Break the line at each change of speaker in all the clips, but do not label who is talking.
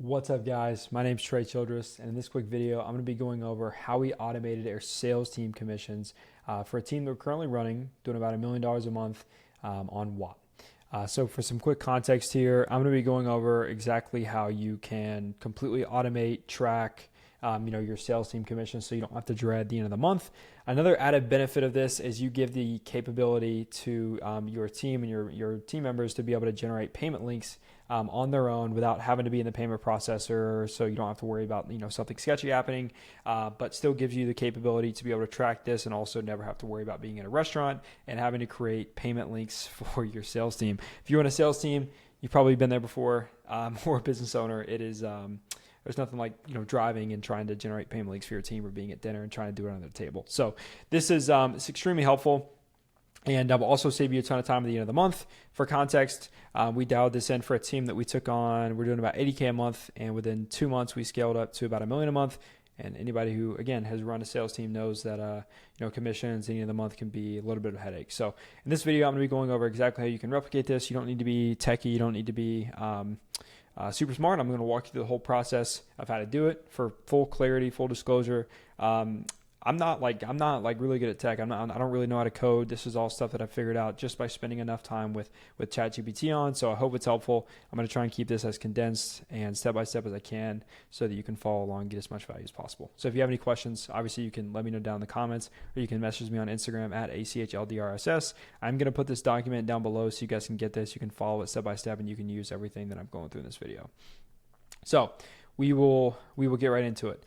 What's up, guys? My name's Trey Childress, and in this quick video, I'm going to be going over how we automated our sales team commissions for a team that we're currently running, doing about $1 million a month on Whop. So for some quick context here, I'm going to be going over exactly how you can completely automate, track, your sales team commissions so you don't have to dread the end of the month. Another added benefit of this is you give the capability to your team and your team members to be able to generate payment links on their own without having to be in the payment processor, so you don't have to worry about something sketchy happening, but still gives you the capability to be able to track this and also never have to worry about being in a restaurant and having to create payment links for your sales team. If you're in a sales team, you've probably been there before, or a business owner. It is there's nothing like driving and trying to generate payment links for your team or being at dinner and trying to do it on their table. So this is it's extremely helpful. And will also save you a ton of time at the end of the month. For context, we dialed this in for a team that we took on. We're doing about $80K a month, and within 2 months, we scaled up to about $1 million a month. And anybody who, again, has run a sales team knows that commissions at the end of the month can be a little bit of a headache. So in this video, I'm going to be going over exactly how you can replicate this. You don't need to be techie. You don't need to be super smart. I'm going to walk you through the whole process of how to do it for full clarity, full disclosure. I'm not really good at tech. I don't really know how to code. This is all stuff that I figured out just by spending enough time with ChatGPT on. So I hope it's helpful. I'm going to try and keep this as condensed and step by step as I can so that you can follow along and get as much value as possible. So if you have any questions, obviously you can let me know down in the comments, or you can message me on Instagram at ACHLDRSS. I'm going to put this document down below so you guys can get this. You can follow it step by step and you can use everything that I'm going through in this video. So we will get right into it.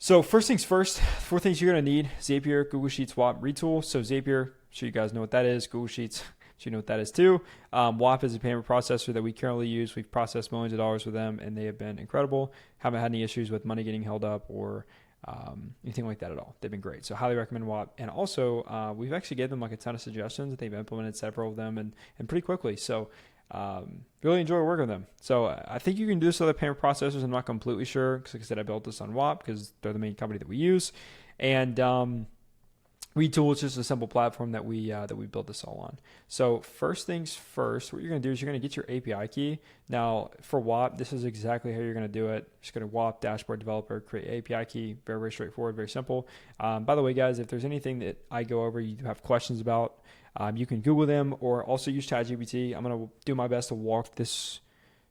So first things first, 4 things you're going to need: Zapier, Google Sheets, Whop, Retool. So Zapier, I'm sure you guys know what that is. Google Sheets, you know what that is too. Whop is a payment processor that we currently use. We've processed millions of dollars with them, and they have been incredible. Haven't had any issues with money getting held up or anything like that at all. They've been great. So highly recommend Whop. And also, we've actually gave them like a ton of suggestions. They've implemented several of them and pretty quickly. So really enjoy working with them. So I think you can do this with other payment processors. I'm not completely sure because, like I said, I built this on Whop because they're the main company that we use. And Retool is just a simple platform that we built this all on. So first things first, what you're going to do is you're going to get your API key. Now for Whop, this is exactly how you're going to do it. Just go to Whop dashboard developer, create API key. Very, very straightforward, very simple. By the way, guys, if there's anything that I go over you have questions about, you can Google them or also use ChatGPT. I'm going to do my best to walk this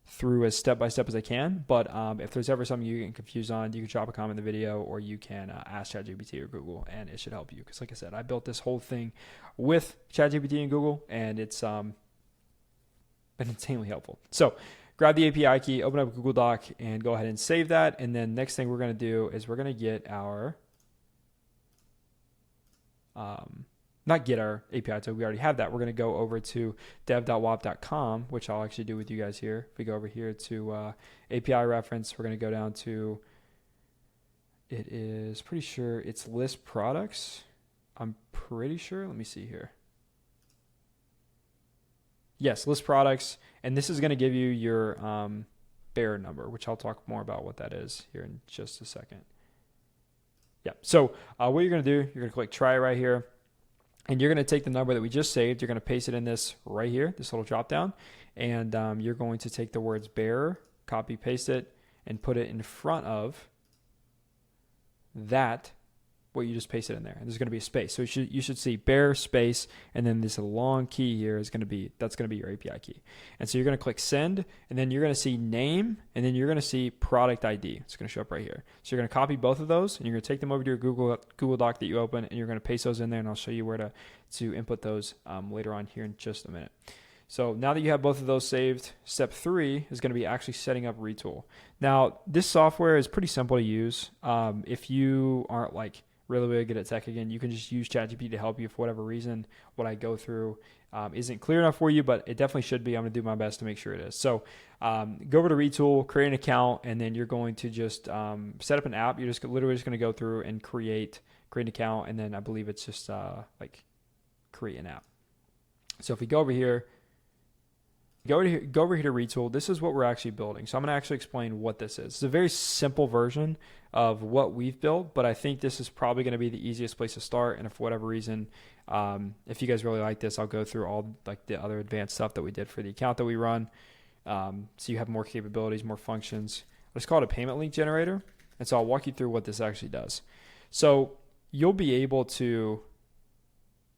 through as step by step as I can. But if there's ever something you get confused on, you can drop a comment in the video, or you can ask ChatGPT or Google, and it should help you. Because like I said, I built this whole thing with ChatGPT and Google, and it's been insanely helpful. So grab the API key, open up a Google Doc, and go ahead and save that. And then next thing we're going to do is we're going to get our not get our API, so we already have that. We're going to go over to dev.whop.com, which I'll actually do with you guys here. If we go over here to API reference, we're going to go down to, it is pretty sure it's list products. I'm pretty sure. Let me see here. Yes, list products. And this is going to give you your bearer number, which I'll talk more about what that is here in just a second. Yeah. So what you're going to do, you're going to click try right here. And you're going to take the number that we just saved. You're going to paste it in this right here, this little drop down. And you're going to take the words bearer, copy, paste it, and put it in front of that, what you just pasted in there. And there's going to be a space. So you should see bearer space, and then this long key here is going to be, that's going to be your API key. And so you're going to click send, and then you're going to see name, and then you're going to see product ID. It's going to show up right here. So you're going to copy both of those, and you're going to take them over to your Google Doc that you open, and you're going to paste those in there, and I'll show you where to input those later on here in just a minute. So now that you have both of those saved, step 3 is going to be actually setting up Retool. Now, this software is pretty simple to use. If you aren't like really good at tech, again, you can just use ChatGPT to help you. For whatever reason, what I go through isn't clear enough for you, but it definitely should be. I'm going to do my best to make sure it is. So go over to Retool, create an account, and then you're going to just set up an app. You're just literally just going to go through and create an account, and then I believe it's just like create an app. So if we go over here, go over here to Retool. This is what we're actually building. So I'm going to actually explain what this is. It's a very simple version of what we've built, but I think this is probably going to be the easiest place to start. And if for whatever reason, if you guys really like this, I'll go through all like the other advanced stuff that we did for the account that we run. So you have more capabilities, more functions. Let's call it a payment link generator. And so I'll walk you through what this actually does. So you'll be able to,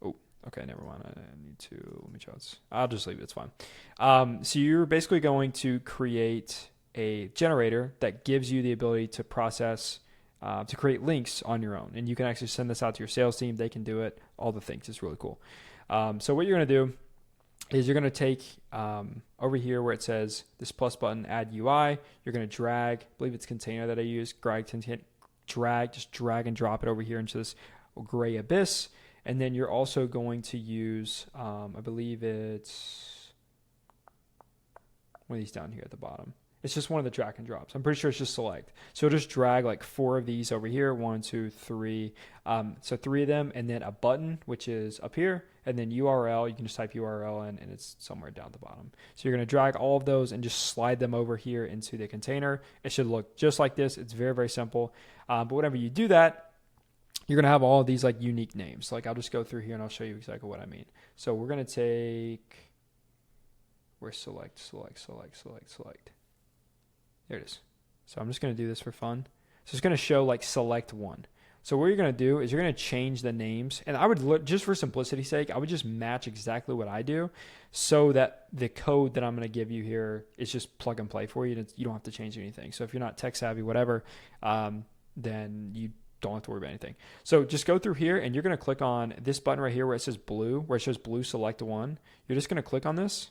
oh, okay, never mind. I need to, let me try this. I'll just leave it, it's fine. So you're basically going to create a generator that gives you the ability to process, to create links on your own. And you can actually send this out to your sales team. They can do it, all the things. It's really cool. So what you're going to do is you're going to take over here where it says this plus button, add UI. You're going to drag, I believe it's container that I use, just drag and drop it over here into this gray abyss. And then you're also going to use, I believe it's one of these down here at the bottom. It's just one of the drag and drops. I'm pretty sure it's just select. So you'll just drag like 4 of these over here, 1, 2, 3. So 3 of them, and then a button, which is up here, and then URL. You can just type URL in, and it's somewhere down the bottom. So you're going to drag all of those and just slide them over here into the container. It should look just like this. It's very, very simple. But whenever you do that, you're going to have all of these like unique names. Like I'll just go through here and I'll show you exactly what I mean. So we're going to take, where's select. There it is. So I'm just going to do this for fun. So it's going to show like select one. So what you're going to do is you're going to change the names. And I would look, just for simplicity's sake, I would just match exactly what I do so that the code that I'm going to give you here is just plug and play for you. You don't have to change anything. So if you're not tech savvy, whatever, then you don't have to worry about anything. So just go through here and you're going to click on this button right here where it says blue, where it shows blue select one. You're just going to click on this.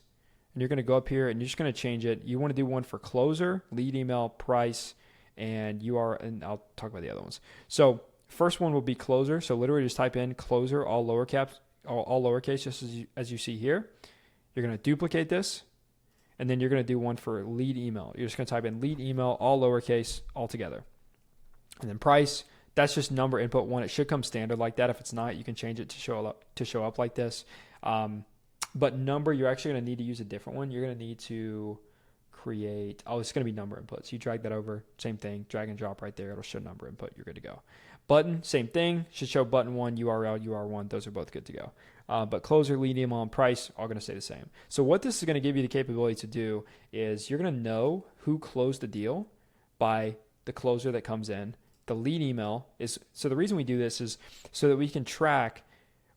And you're going to go up here and you're just going to change it. You want to do one for closer, lead email, price, and URL, and I'll talk about the other ones. So first one will be closer. So literally just type in closer, all lowercase, just as you see here. You're going to duplicate this, and then you're going to do one for lead email. You're just going to type in lead email, all lowercase, all together. And then price, that's just number input 1. It should come standard like that. If it's not, you can change it to show up like this. But number, you're actually going to need to use a different one. You're going to need to create, it's going to be number inputs. You drag that over, same thing, drag and drop right there. It'll show number input. You're good to go. Button, same thing. Should show button 1, URL, UR1. Those are both good to go. But closer, lead email, and price, all going to stay the same. So what this is going to give you the capability to do is you're going to know who closed the deal by the closer that comes in. The lead email is, so the reason we do this is so that we can track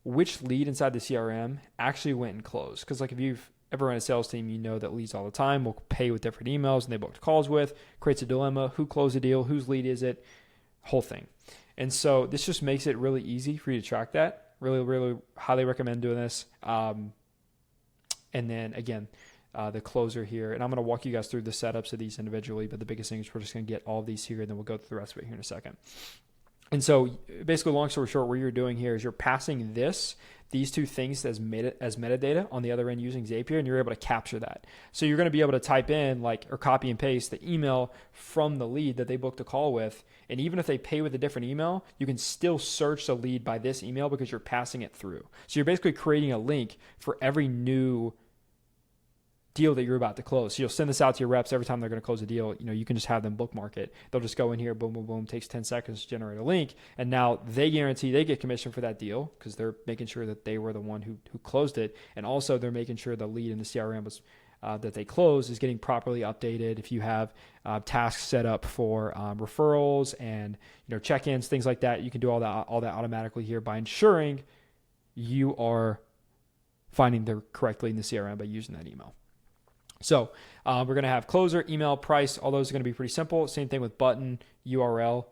which lead inside the CRM actually went and closed. Because like if you've ever run a sales team, you know that leads all the time will pay with different emails and they booked calls with, creates a dilemma, who closed the deal, whose lead is it, whole thing. And so this just makes it really easy for you to track that. Really, really highly recommend doing this. And then again, the closer here, and I'm going to walk you guys through the setups of these individually, but the biggest thing is we're just going to get all of these here and then we'll go through the rest of it here in a second. And so basically, long story short, what you're doing here is you're passing these two things as metadata on the other end using Zapier, and you're able to capture that. So you're going to be able to type in or copy and paste the email from the lead that they booked a call with. And even if they pay with a different email, you can still search the lead by this email because you're passing it through. So you're basically creating a link for every new deal that you're about to close. So you'll send this out to your reps every time they're going to close a deal. You can just have them bookmark it. They'll just go in here, boom, boom, boom, takes 10 seconds to generate a link. And now they guarantee they get commission for that deal because they're making sure that they were the one who closed it. And also they're making sure the lead in the CRM was that they closed is getting properly updated. If you have tasks set up for referrals and check-ins, things like that, you can do all that automatically here by ensuring you are finding them correctly in the CRM by using that email. So we're going to have closer, email, price. All those are going to be pretty simple. Same thing with button, URL.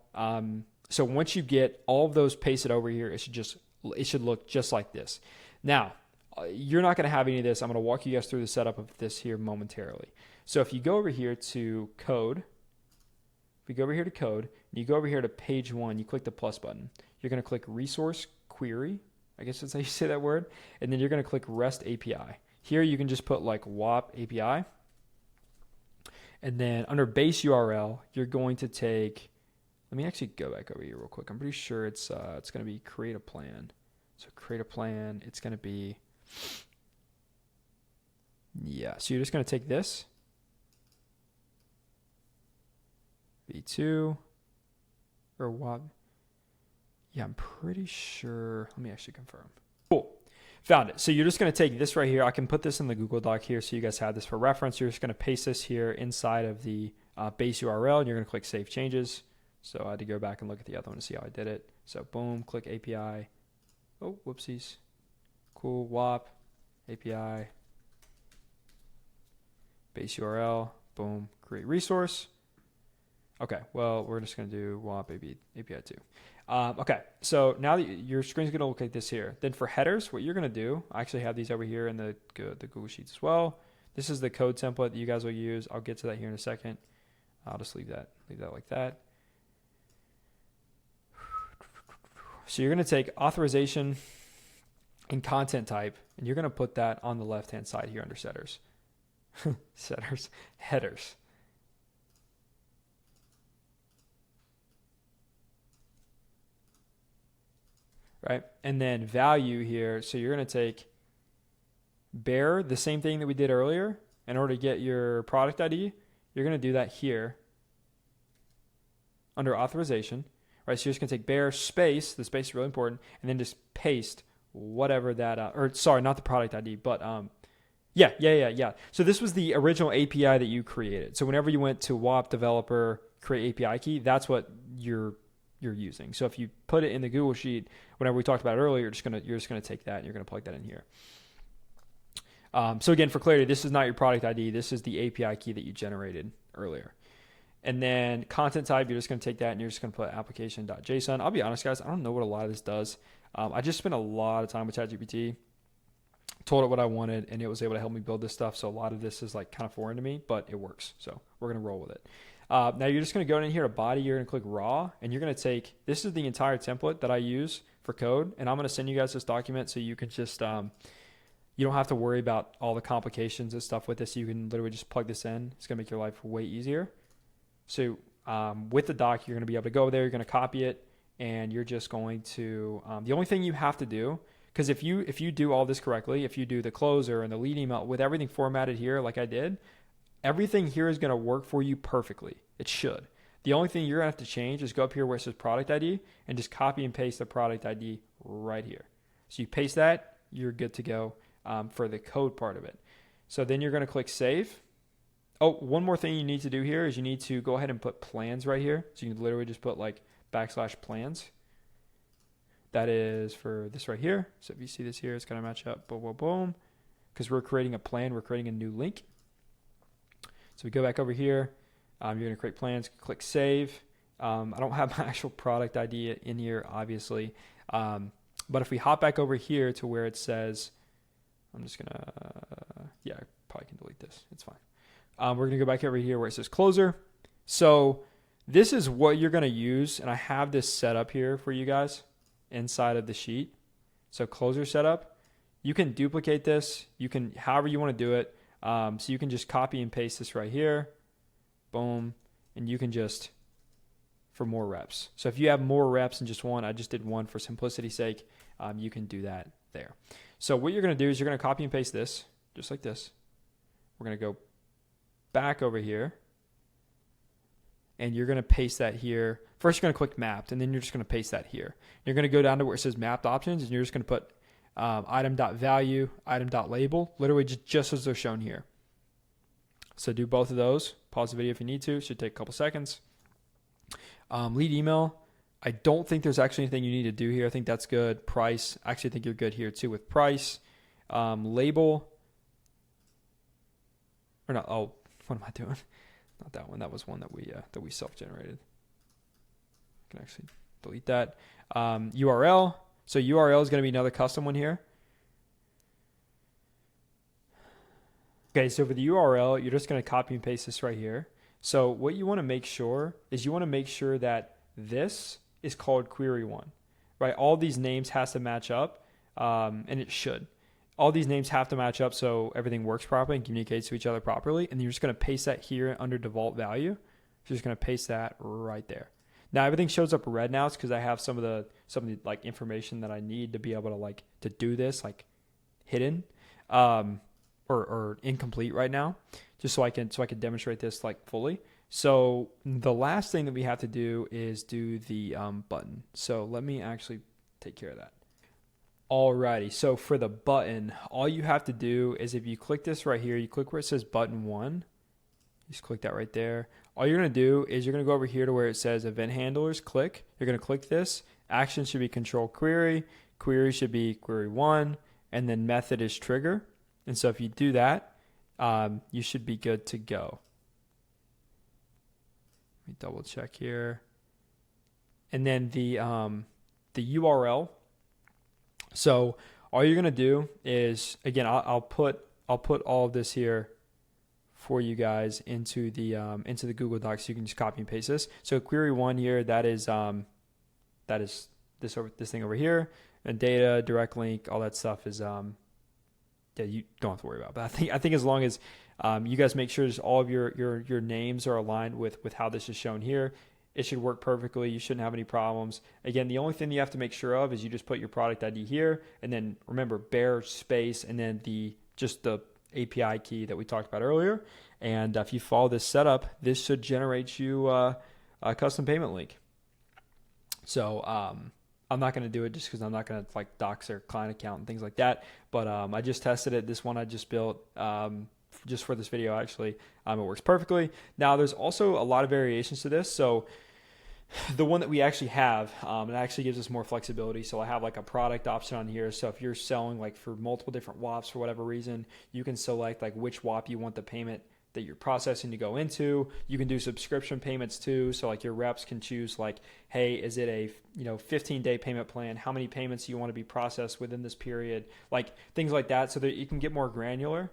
So once you get all of those pasted over here, it should look just like this. Now, you're not going to have any of this. I'm going to walk you guys through the setup of this here momentarily. So if you go over here to code, and you go over here to page 1, you click the plus button. You're going to click resource query. I guess that's how you say that word. And then you're going to click REST API. Here you can just put like Whop API. And then under base URL, you're going to take, let me actually go back over here real quick. I'm pretty sure it's going to be create a plan. So create a plan, it's going to be, so you're just going to take this, V2, or Whop. Yeah, I'm pretty sure, let me actually confirm. Cool. Found it. So you're just going to take this right here. I can put this in the Google Doc here so you guys have this for reference. You're just going to paste this here inside of the base URL, and you're going to click Save Changes. So I had to go back and look at the other one to see how I did it. So boom, click API. Oh, whoopsies. Cool, Whop API. Base URL, boom, create resource. Okay, well, we're just going to do Whop API 2. Okay, so now that your screen's going to look like this here. Then for headers, what you're going to do, I actually have these over here in the Google Sheets as well. This is the code template that you guys will use. I'll get to that here in a second. I'll just leave that like that. So you're going to take authorization and content type, and you're going to put that on the left-hand side here under setters. Headers. Right? And then value here. So you're going to take bear, the same thing that we did earlier. In order to get your product ID, you're going to do that here under authorization. Right? So you're just going to take bear space, the space is really important, and then just paste whatever that, or sorry, not the product ID, but yeah. So this was the original API that you created. So whenever you went to Whop developer, create API key, that's what you're using. So if you put it in the Google Sheet, whenever we talked about it earlier, you're just gonna take that and you're gonna plug that in here. So again, for clarity, this is not your product ID. This is the API key that you generated earlier. And then content type, you're just gonna take that and you're just gonna put application.json. I'll be honest, guys, I don't know what a lot of this does. I just spent a lot of time with ChatGPT, told it what I wanted, and it was able to help me build this stuff. So a lot of this is like kind of foreign to me, but it works. So we're going to roll with it. Now you're just going to go in here to body. You're going to click raw, and you're going to take, this is the entire template that I use for code. And I'm going to send you guys this document so you can just, you don't have to worry about all the complications and stuff with this. You can literally just plug this in. It's going to make your life way easier. So with the doc, you're going to be able to go there. You're going to copy it, and you're just going to, the only thing you have to do, because if you do all this correctly, if you do the closer and the lead email with everything formatted here like I did, everything here is going to work for you perfectly. It should. The only thing you're going to have to change is go up here where it says product ID and just copy and paste the product ID right here. So you paste that, you're good to go for the code part of it. So then you're going to click save. Oh, one more thing you need to do here is you need to go ahead and put plans right here. So you can literally just put like /plans. That is for this right here. So if you see this here, it's going to match up. Boom, boom, boom. Because we're creating a plan. We're creating a new link. So we go back over here. You're going to create plans. Click save. I don't have my actual product ID in here, obviously. But if we hop back over here to where it says, I'm just going to, yeah, I probably can delete this. It's fine. We're going to go back over here where it says closer. So this is what you're going to use. And I have this set up here for you guys inside of the sheet. So closer setup, you can duplicate this. You can, however you want to do it. So you can just copy and paste this right here. Boom. And you can just, for more reps. So if you have more reps than just one, I just did one for simplicity's sake. You can do that there. So what you're going to do is you're going to copy and paste this just like this. We're going to go back over here. And you're going to paste that here. First, you're going to click mapped, and then you're just going to paste that here. You're going to go down to where it says mapped options, and you're just going to put item.value, item.label, literally just as they're shown here. So do both of those. Pause the video if you need to. It should take a couple seconds. Lead email. I don't think there's actually anything you need to do here. I think that's good. Price. I actually think you're good here too with price. Label. Or not. Oh, what am I doing? Not that one. That was one that we self-generated. I can actually delete that. URL. So URL is going to be another custom one here. Okay, so for the URL, you're just going to copy and paste this right here. So what you want to make sure is you want to make sure that this is called query one, right? All these names has to match up, and it should. All these names have to match up so everything works properly and communicates to each other properly. And you're just going to paste that here under default value. So you're just going to paste that right there. Now everything shows up red now. It's because I have some of the like information that I need to be able to like to do this like hidden or incomplete right now, just so I can demonstrate this like fully. So the last thing that we have to do is do the button. So let me actually take care of that. Alrighty, so for the button, all you have to do is if you click this right here, you click where it says button 1, just click that right there. All you're going to do is you're going to go over here to where it says event handlers, click. You're going to click this. Action should be control query. Query should be query 1. And then method is trigger. And so if you do that, you should be good to go. Let me double check here. And then the URL. So all you're going to do is, again, I'll put all of this here for you guys into the Google Docs, so you can just copy and paste this. So query 1 here, that is this thing over here, and data, direct link, all that stuff is yeah, you don't have to worry about. But I think as long as you guys make sure all of your names are aligned with how this is shown here, it should work perfectly. You shouldn't have any problems. Again, the only thing you have to make sure of is you just put your product ID here, and then remember bare space, and then just the API key that we talked about earlier. And if you follow this setup, this should generate you a custom payment link. So I'm not going to do it just because I'm not going to like dox their client account and things like that. But I just tested it. This one I just built just for this video, actually. It works perfectly. Now, there's also a lot of variations to this. So the one that we actually have, it actually gives us more flexibility. So I have like a product option on here. So if you're selling like for multiple different WAPs for whatever reason, you can select like which WAP you want the payment that you're processing to go into. You can do subscription payments too. So like your reps can choose like, hey, is it a 15-day payment plan? How many payments do you want to be processed within this period? Like things like that, so that you can get more granular.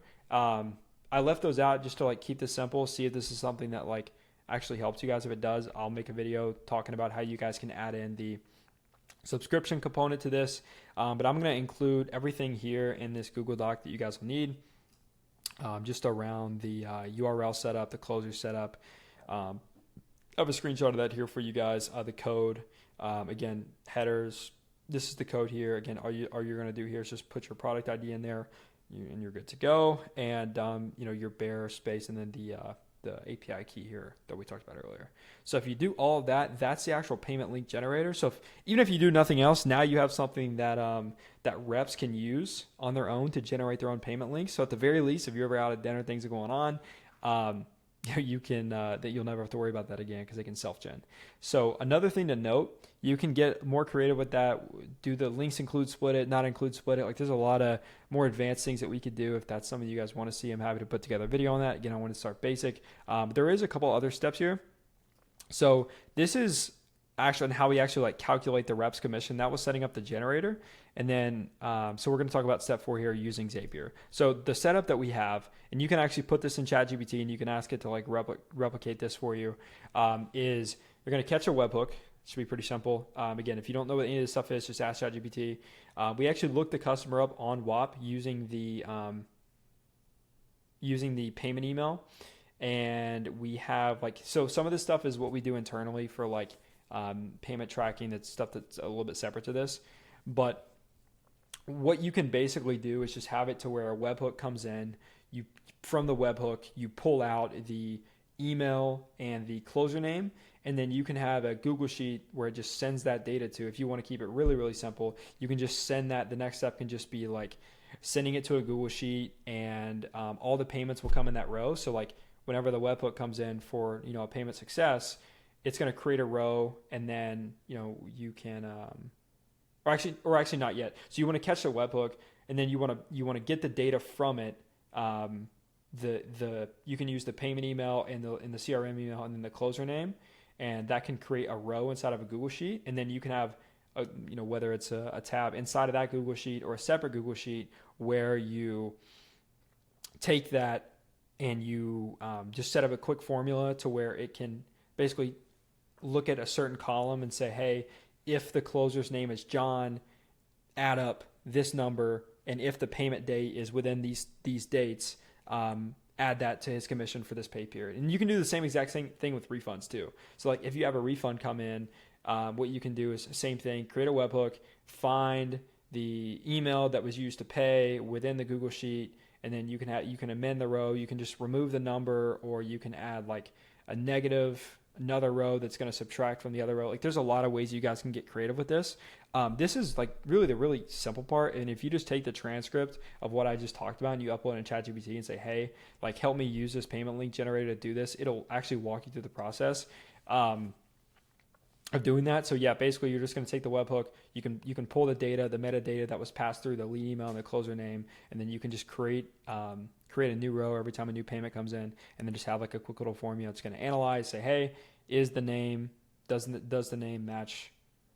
I left those out just to like keep this simple, see if this is something that like actually helps you guys. If it does, I'll make a video talking about how you guys can add in the subscription component to this. But I'm going to include everything here in this Google Doc that you guys will need, just around the URL setup, the closer setup. I have a screenshot of that here for you guys. The code, again, headers. This is the code here. Again, all you're going to do here is just put your product ID in there, and you're good to go. And your bare space, and then the API key here that we talked about earlier. So if you do all of that, that's the actual payment link generator. So even if you do nothing else, now you have something that that reps can use on their own to generate their own payment links. So at the very least, if you're ever out at dinner, things are going on, you can that you'll never have to worry about that again because they can self-gen. So another thing to note, you can get more creative with that. Do the links include split it, not include split it? Like there's a lot of more advanced things that we could do if that's something you guys want to see. I'm happy to put together a video on that. Again, I want to start basic. But there is a couple other steps here. So this is actually how we actually like calculate the reps commission. That was setting up the generator. And then, so we're going to talk about step 4 here using Zapier. So the setup that we have, and you can actually put this in ChatGPT and you can ask it to like replicate this for you, is you're going to catch a webhook. It should be pretty simple. Again, if you don't know what any of this stuff is, just ask ChatGPT. We actually looked the customer up on Whop using the payment email. And we have like, so some of this stuff is what we do internally for like payment tracking. That's stuff that's a little bit separate to this. But what you can basically do is just have it to where a webhook comes in. From the webhook, you pull out the email and the closer name, and then you can have a Google Sheet where it just sends that data to. If you want to keep it really, really simple, you can just send that. The next step can just be like sending it to a Google Sheet, and all the payments will come in that row. So like whenever the webhook comes in for a payment success, it's going to create a row, and then you can or actually not yet. So you want to catch the webhook, and then you want to get the data from it. You can use the payment email and the CRM email and then the closer name, and that can create a row inside of a Google Sheet. And then you can have whether it's a tab inside of that Google Sheet or a separate Google Sheet where you take that and you just set up a quick formula to where it can basically look at a certain column and say, hey, if the closer's name is John, add up this number, and if the payment date is within these dates, add that to his commission for this pay period. And you can do the same exact thing with refunds too. So like if you have a refund come in, what you can do is the same thing, create a webhook, find the email that was used to pay within the Google Sheet, and then you can amend the row. You can just remove the number, or you can add like a negative another row that's going to subtract from the other row. Like there's a lot of ways you guys can get creative with this. This is like really the really simple part. And if you just take the transcript of what I just talked about and you upload it in ChatGPT and say, hey, like help me use this payment link generator to do this, it'll actually walk you through the process of doing that. So yeah, basically you're just going to take the webhook. You can pull the data, the metadata that was passed through the lead email and the closer name, and then you can just create a new row every time a new payment comes in, and then just have like a quick little formula. It's going to analyze, say, hey, is the name, does the name match,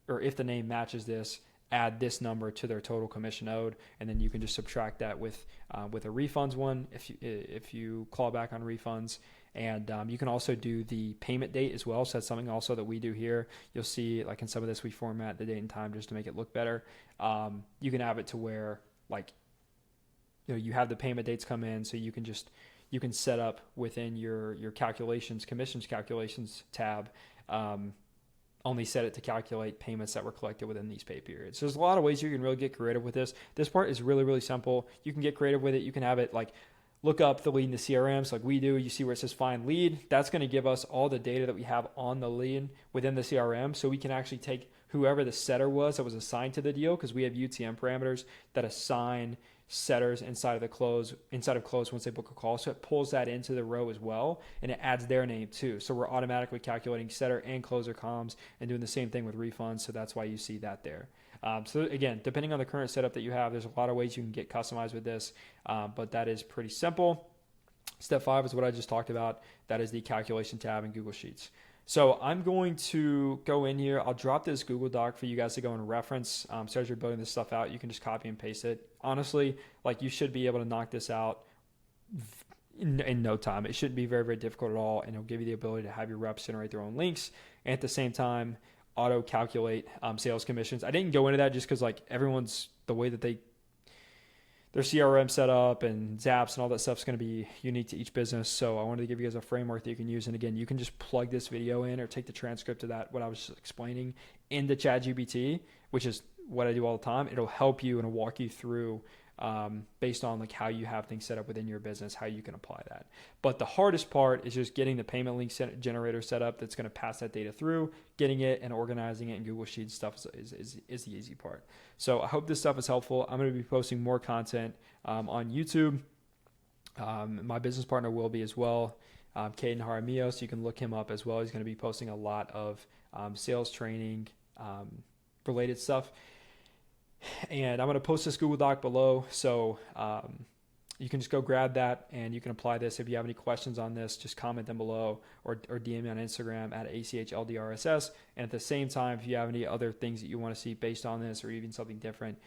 or if the name matches this, add this number to their total commission owed, and then you can just subtract that with a refunds one if you claw back on refunds. And you can also do the payment date as well. So that's something also that we do here. You'll see like in some of this, we format the date and time just to make it look better. You can have it to where like, you have the payment dates come in, so you can set up within your calculations, commissions calculations tab, only set it to calculate payments that were collected within these pay periods. So there's a lot of ways you can really get creative with this. This part is really, really simple. You can get creative with it. You can have it like look up the lead in the CRM. So like we do, you see where it says find lead. That's going to give us all the data that we have on the lead within the CRM. So we can actually take whoever the setter was that was assigned to the deal, because we have UTM parameters that assign setters inside of close once they book a call. So it pulls that into the row as well, and it adds their name too. So we're automatically calculating setter and closer comms and doing the same thing with refunds. So that's why you see that there. So again, depending on the current setup that you have, there's a lot of ways you can get customized with this, but that is pretty simple. Step 5 is what I just talked about. That is the calculation tab in Google Sheets. So I'm going to go in here. I'll drop this Google Doc for you guys to go and reference. So as you're building this stuff out, you can just copy and paste it. Honestly, like you should be able to knock this out in no time. It shouldn't be very, very difficult at all. And it'll give you the ability to have your reps generate their own links. And at the same time, auto calculate sales commissions. I didn't go into that just because like everyone's, the way that their CRM setup and Zaps and all that stuff is going to be unique to each business. So I wanted to give you guys a framework that you can use. And again, you can just plug this video in or take the transcript of that, what I was just explaining, into ChatGPT, which is what I do all the time. It'll help you and walk you through based on like how you have things set up within your business, how you can apply that. But the hardest part is just getting the payment link generator set up that's going to pass that data through, getting it and organizing it in Google Sheets stuff is the easy part. So I hope this stuff is helpful. I'm going to be posting more content on YouTube. My business partner will be as well, Caden Jaramillo, so you can look him up as well. He's going to be posting a lot of sales training related stuff. And I'm going to post this Google Doc below, so you can just go grab that and you can apply this. If you have any questions on this, just comment them below or DM me on Instagram at ACHLDRSS. And at the same time, if you have any other things that you want to see based on this or even something different,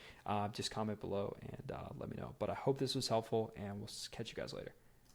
just comment below and let me know. But I hope this was helpful, and we'll catch you guys later.